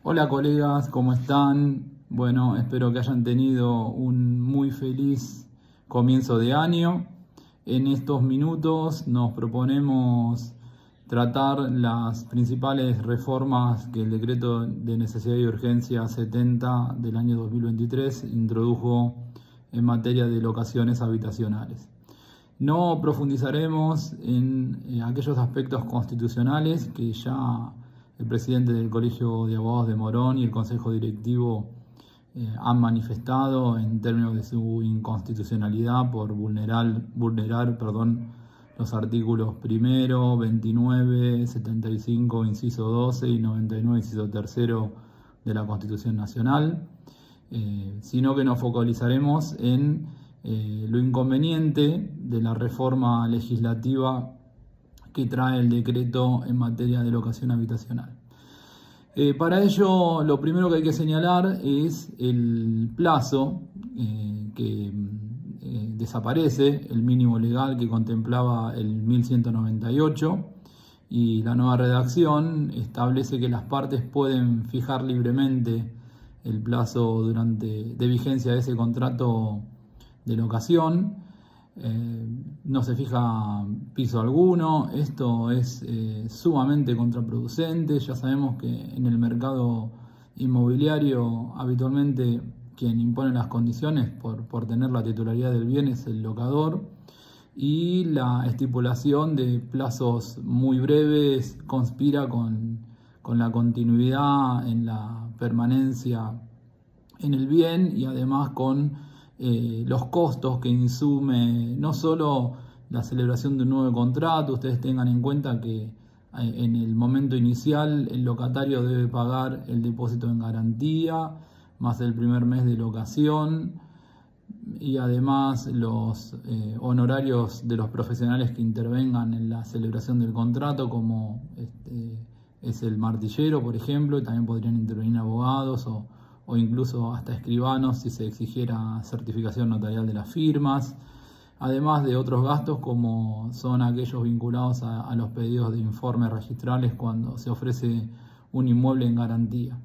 Hola colegas, ¿cómo están? Bueno, espero que hayan tenido un muy feliz comienzo de año. En estos minutos nos proponemos tratar las principales reformas que el decreto de necesidad y urgencia 70 del año 2023 introdujo en materia de locaciones habitacionales. No profundizaremos en aquellos aspectos constitucionales que ya el presidente del Colegio de Abogados de Morón y el Consejo Directivo han manifestado en términos de su inconstitucionalidad por vulnerar los artículos 1, 29, 75, inciso 12 y 99, inciso 3 de la Constitución Nacional, sino que nos focalizaremos en lo inconveniente de la reforma legislativa que trae el decreto en materia de locación habitacional. Para ello, lo primero que hay que señalar es el plazo que desaparece, el mínimo legal que contemplaba el 1198, y la nueva redacción establece que las partes pueden fijar libremente el plazo de vigencia de ese contrato de locación. No se fija piso alguno. Esto es sumamente contraproducente. Ya sabemos que en el mercado inmobiliario habitualmente quien impone las condiciones por tener la titularidad del bien es el locador, y la estipulación de plazos muy breves conspira con la continuidad en la permanencia en el bien, y además con los costos que insume no solo la celebración de un nuevo contrato. Ustedes tengan en cuenta que en el momento inicial el locatario debe pagar el depósito en garantía más el primer mes de locación, y además los honorarios de los profesionales que intervengan en la celebración del contrato, como es el martillero, por ejemplo, y también podrían intervenir abogados o incluso hasta escribanos si se exigiera certificación notarial de las firmas, además de otros gastos como son aquellos vinculados a los pedidos de informes registrales cuando se ofrece un inmueble en garantía.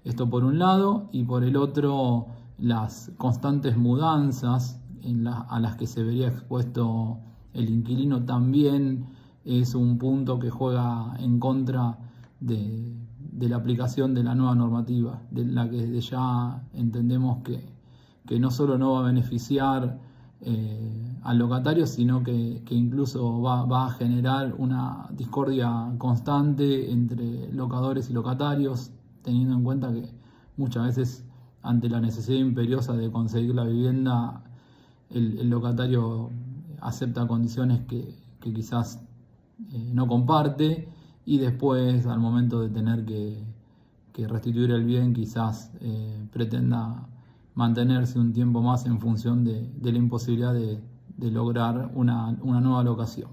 Esto por un lado, y por el otro, las constantes mudanzas a las que se vería expuesto el inquilino también es un punto que juega en contra de la aplicación de la nueva normativa, de la que desde ya entendemos que no solo no va a beneficiar al locatario, sino que incluso va a generar una discordia constante entre locadores y locatarios, teniendo en cuenta que muchas veces, ante la necesidad imperiosa de conseguir la vivienda, el locatario acepta condiciones que quizás no comparte, y después, al momento de tener que restituir el bien, quizás pretenda mantenerse un tiempo más en función de la imposibilidad de lograr una nueva locación.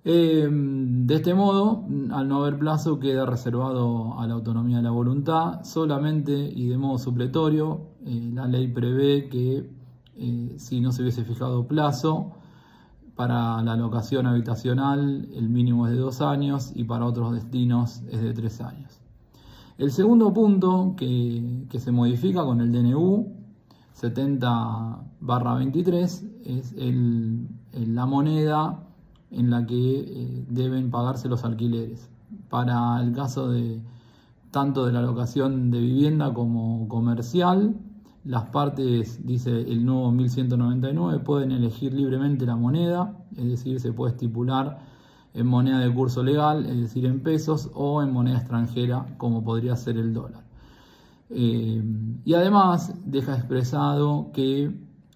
De este modo, al no haber plazo, queda reservado a la autonomía de la voluntad. Solamente y de modo supletorio, la ley prevé que si no se hubiese fijado plazo, para la locación habitacional el mínimo es de 2 años y para otros destinos es de 3 años. El segundo punto que se modifica con el DNU 70/23 es la moneda en la que deben pagarse los alquileres. Para el caso tanto de la locación de vivienda como comercial, las partes, dice el nuevo 1199, pueden elegir libremente la moneda, es decir, se puede estipular en moneda de curso legal, es decir, en pesos, o en moneda extranjera, como podría ser el dólar. Y además deja expresado que,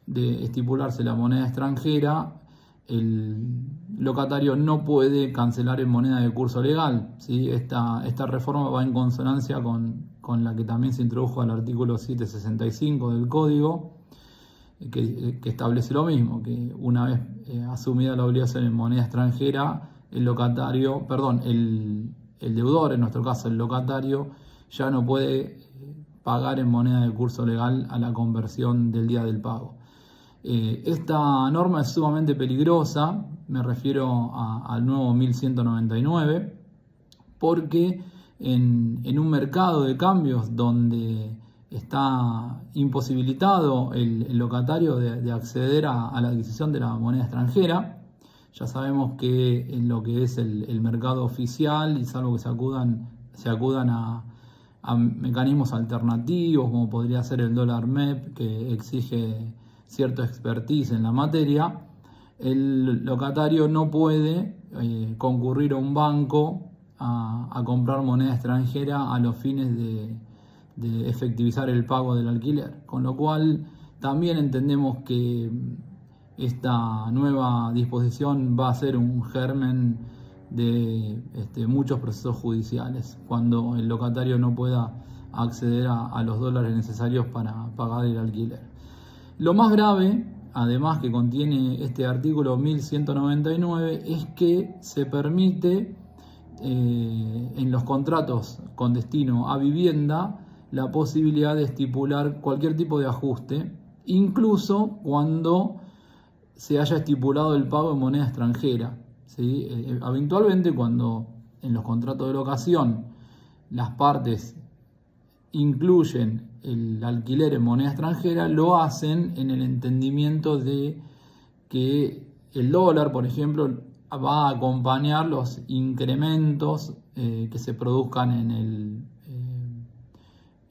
de estipularse la moneda extranjera, el locatario no puede cancelar en moneda de curso legal, ¿sí? Esta reforma va en consonancia con la que también se introdujo al artículo 765 del Código, que establece lo mismo, que una vez asumida la obligación en moneda extranjera, el deudor, en nuestro caso el locatario, ya no puede pagar en moneda de curso legal a la conversión del día del pago. Esta norma es sumamente peligrosa, me refiero al nuevo 1199, porque en un mercado de cambios donde está imposibilitado el locatario de acceder a la adquisición de la moneda extranjera. Ya sabemos que en lo que es el mercado oficial, y salvo que se acudan a mecanismos alternativos, como podría ser el dólar MEP, que exige cierto expertise en la materia, el locatario no puede concurrir a un banco a comprar moneda extranjera a los fines de efectivizar el pago del alquiler. Con lo cual también entendemos que esta nueva disposición va a ser un germen de muchos procesos judiciales, cuando el locatario no pueda acceder a los dólares necesarios para pagar el alquiler. Lo más grave, además, que contiene este artículo 1199, es que se permite en los contratos con destino a vivienda la posibilidad de estipular cualquier tipo de ajuste, incluso cuando se haya estipulado el pago en moneda extranjera, ¿sí? Habitualmente, cuando en los contratos de locación las partes incluyen el alquiler en moneda extranjera, lo hacen en el entendimiento de que el dólar, por ejemplo, va a acompañar los incrementos que se produzcan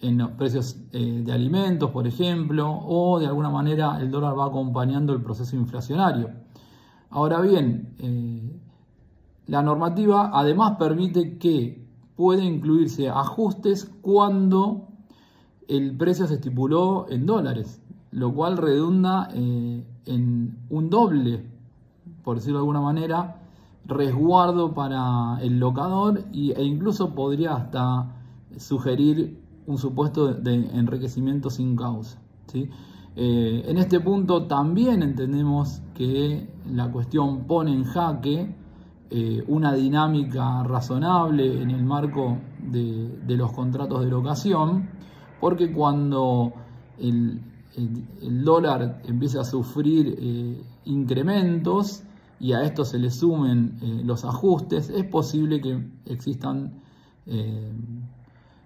en los precios de alimentos, por ejemplo, o de alguna manera el dólar va acompañando el proceso inflacionario. Ahora bien, la normativa además permite que puede incluirse ajustes cuando el precio se estipuló en dólares, lo cual redunda en un doble, por decirlo de alguna manera, resguardo para el locador e incluso podría hasta sugerir un supuesto de enriquecimiento sin causa, ¿sí? En este punto también entendemos que la cuestión pone en jaque una dinámica razonable en el marco de los contratos de locación, porque cuando el dólar empieza a sufrir incrementos y a esto se le sumen los ajustes, es posible que existan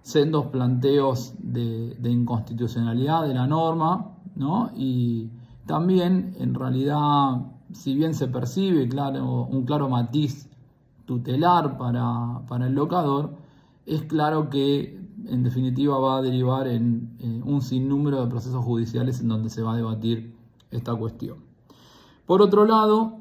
sendos planteos de inconstitucionalidad de la norma, ¿no? Y también, en realidad, si bien se percibe un claro matiz tutelar para el locador, es claro que en definitiva va a derivar en un sinnúmero de procesos judiciales en donde se va a debatir esta cuestión. Por otro lado,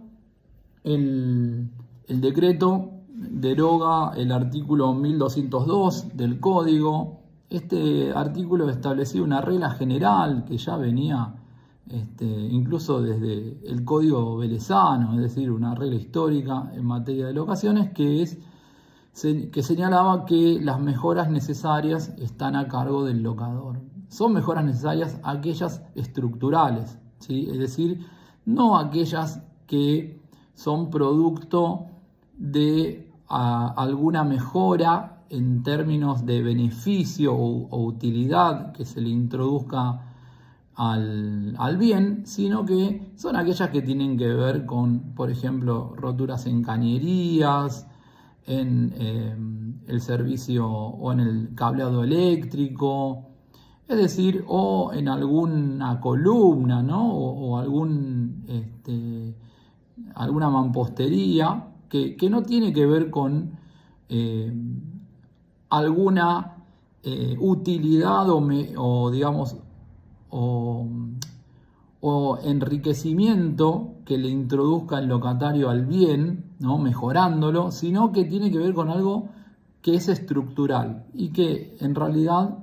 el decreto deroga el artículo 1202 del Código. Este artículo establecía una regla general que ya venía incluso desde el Código Velezano, es decir, una regla histórica en materia de locaciones que señalaba que las mejoras necesarias están a cargo del locador. Son mejoras necesarias aquellas estructurales, ¿sí? Es decir, no aquellas que son producto de alguna mejora en términos de beneficio o utilidad que se le introduzca al bien, sino que son aquellas que tienen que ver con, por ejemplo, roturas en cañerías, en el servicio o en el cableado eléctrico, es decir, o en alguna columna, ¿no? o alguna mampostería que no tiene que ver con alguna utilidad o enriquecimiento que le introduzca el locatario al bien, ¿no? Mejorándolo, sino que tiene que ver con algo que es estructural y que en realidad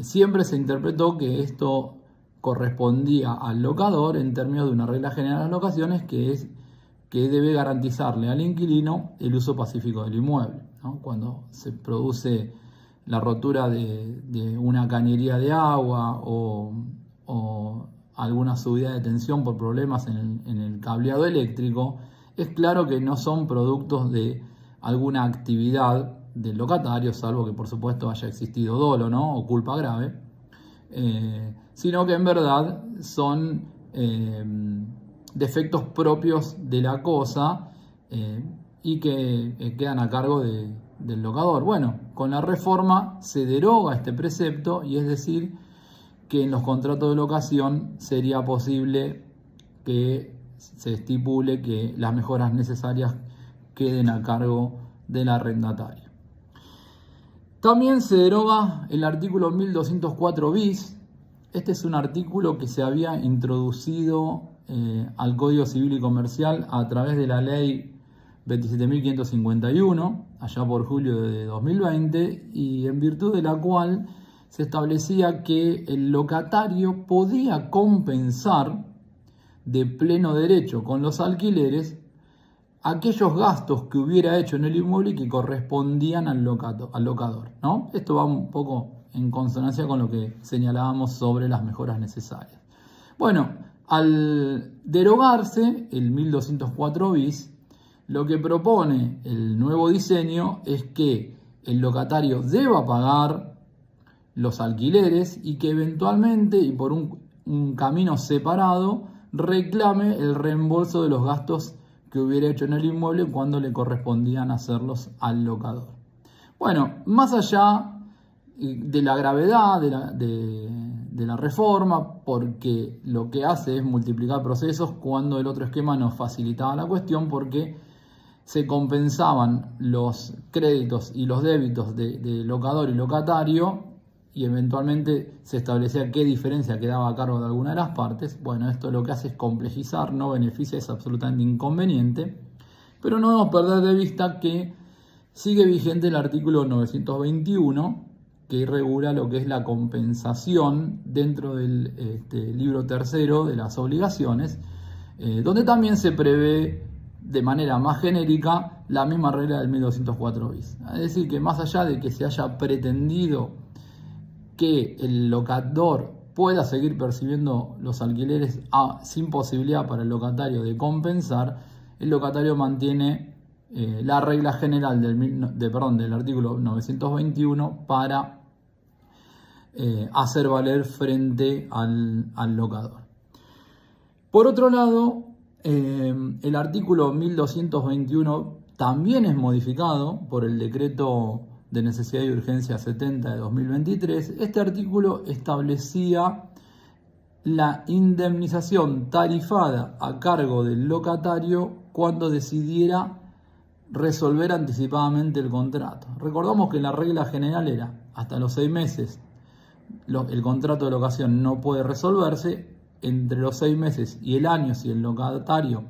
siempre se interpretó que esto correspondía al locador en términos de una regla general de las locaciones, que es que debe garantizarle al inquilino el uso pacífico del inmueble, ¿no? Cuando se produce la rotura de una cañería de agua o alguna subida de tensión por problemas en el cableado eléctrico, es claro que no son productos de alguna actividad del locatario, salvo que por supuesto haya existido dolo, ¿no? O culpa grave, sino que en verdad son defectos propios de la cosa y que quedan a cargo del locador. Bueno, con la reforma se deroga este precepto y es decir que en los contratos de locación sería posible que se estipule que las mejoras necesarias queden a cargo del arrendatario. También se deroga el artículo 1204 bis. Este es un artículo que se había introducido al Código Civil y Comercial a través de la ley 27.551, allá por julio de 2020, y en virtud de la cual se establecía que el locatario podía compensar de pleno derecho con los alquileres aquellos gastos que hubiera hecho en el inmueble y que correspondían al locador, ¿no? Esto va un poco en consonancia con lo que señalábamos sobre las mejoras necesarias. Bueno, al derogarse el 1204 bis, lo que propone el nuevo diseño es que el locatario deba pagar los alquileres y que eventualmente y por un camino separado reclame el reembolso de los gastos que hubiera hecho en el inmueble cuando le correspondían hacerlos al locador. Bueno, más allá de la gravedad de la reforma, porque lo que hace es multiplicar procesos cuando el otro esquema nos facilitaba la cuestión, porque se compensaban los créditos y los débitos de locador y locatario y eventualmente se establecía qué diferencia quedaba a cargo de alguna de las partes. Bueno, esto lo que hace es complejizar, no beneficia, es absolutamente inconveniente, pero no debemos perder de vista que sigue vigente el artículo 921 que regula lo que es la compensación dentro del libro tercero de las obligaciones, donde también se prevé de manera más genérica la misma regla del 1204 bis. Es decir, que más allá de que se haya pretendido que el locador pueda seguir percibiendo los alquileres sin posibilidad para el locatario de compensar, el locatario mantiene la regla general del artículo 921 para hacer valer frente al locador. Por otro lado, el artículo 1221 también es modificado por el decreto de necesidad y urgencia 70 de 2023. Este artículo establecía la indemnización tarifada a cargo del locatario cuando decidiera resolver anticipadamente el contrato. Recordamos que la regla general era hasta los 6 meses el contrato de locación no puede resolverse. Entre los 6 meses y el año, si el locatario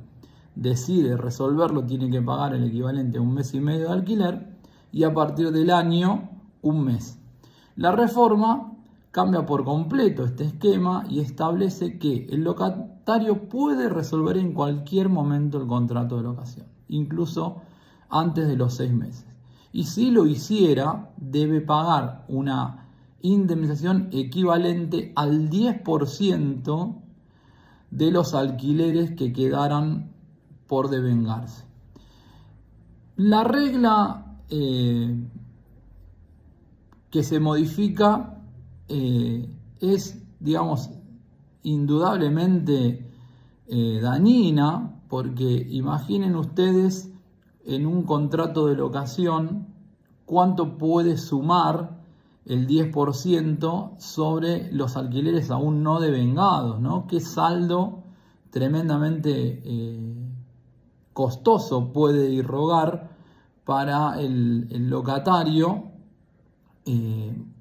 decide resolverlo, tiene que pagar el equivalente a 1 mes y medio de alquiler, y a partir del año, 1 mes. La reforma cambia por completo este esquema y establece que el locatario puede resolver en cualquier momento el contrato de locación, incluso antes de los 6 meses. Y si lo hiciera, debe pagar una indemnización equivalente al 10% de los alquileres que quedaran por devengarse. La regla que se modifica es, digamos, indudablemente dañina, porque imaginen ustedes en un contrato de locación cuánto puede sumar el 10% sobre los alquileres aún no devengados, ¿no? Qué saldo tremendamente costoso puede irrogar para el locatario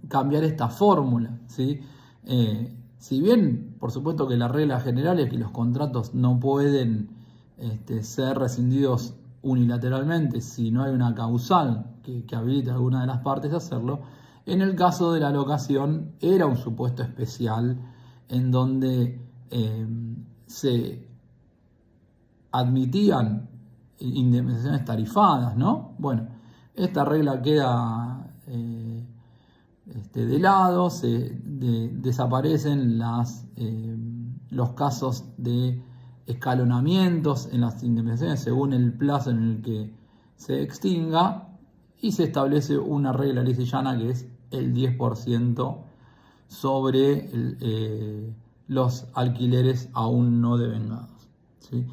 cambiar esta fórmula, ¿sí? Si bien, por supuesto que la regla general es que los contratos no pueden ser rescindidos unilateralmente si no hay una causal que habilite a alguna de las partes a hacerlo, en el caso de la locación era un supuesto especial en donde se admitían indemnizaciones tarifadas, ¿no? Bueno, esta regla queda de lado, desaparecen los casos de escalonamientos en las indemnizaciones según el plazo en el que se extinga y se establece una regla lisa y llana que es el 10% sobre los alquileres aún no devengados, ¿sí?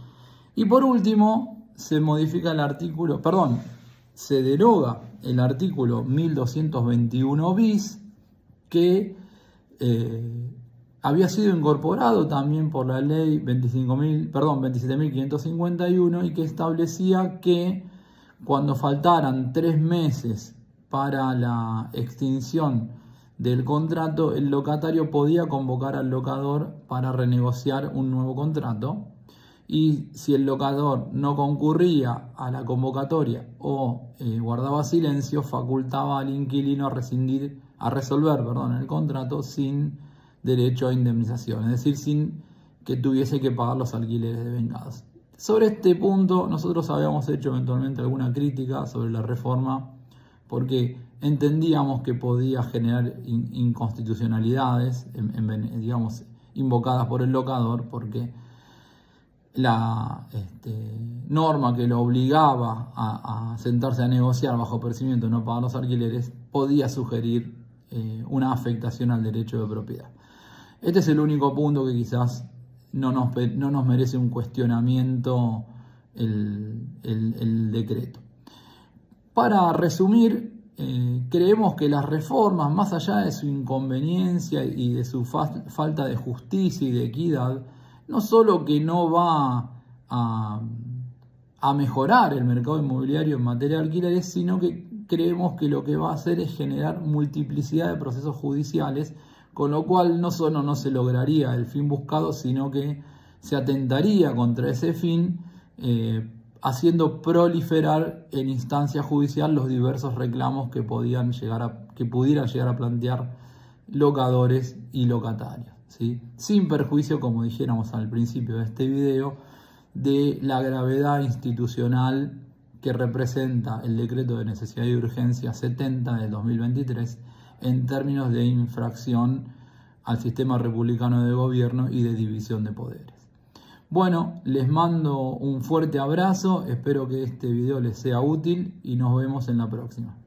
Y por último, se modifica el artículo, se deroga el artículo 1221 bis que había sido incorporado también por la ley 27.551 y que establecía que cuando faltaran 3 meses para la extinción del contrato, el locatario podía convocar al locador para renegociar un nuevo contrato, y si el locador no concurría a la convocatoria o guardaba silencio, facultaba al inquilino a resolver el contrato sin derecho a indemnización, es decir, sin que tuviese que pagar los alquileres devengados. Sobre este punto nosotros habíamos hecho eventualmente alguna crítica sobre la reforma porque entendíamos que podía generar inconstitucionalidades, digamos, invocadas por el locador, porque la norma que lo obligaba a sentarse a negociar bajo percibimiento de no pagar los alquileres podía sugerir una afectación al derecho de propiedad. Este es el único punto que quizás no nos merece un cuestionamiento el decreto. Para resumir, creemos que las reformas, más allá de su inconveniencia y de su falta de justicia y de equidad, no solo que no va a mejorar el mercado inmobiliario en materia de alquileres, sino que creemos que lo que va a hacer es generar multiplicidad de procesos judiciales, con lo cual no solo no se lograría el fin buscado, sino que se atentaría contra ese fin, haciendo proliferar en instancia judicial los diversos reclamos que pudieran llegar a plantear locadores y locatarios, ¿sí? Sin perjuicio, como dijéramos al principio de este video, de la gravedad institucional que representa el decreto de necesidad y urgencia 70 del 2023 en términos de infracción al sistema republicano de gobierno y de división de poderes. Bueno, les mando un fuerte abrazo, espero que este video les sea útil y nos vemos en la próxima.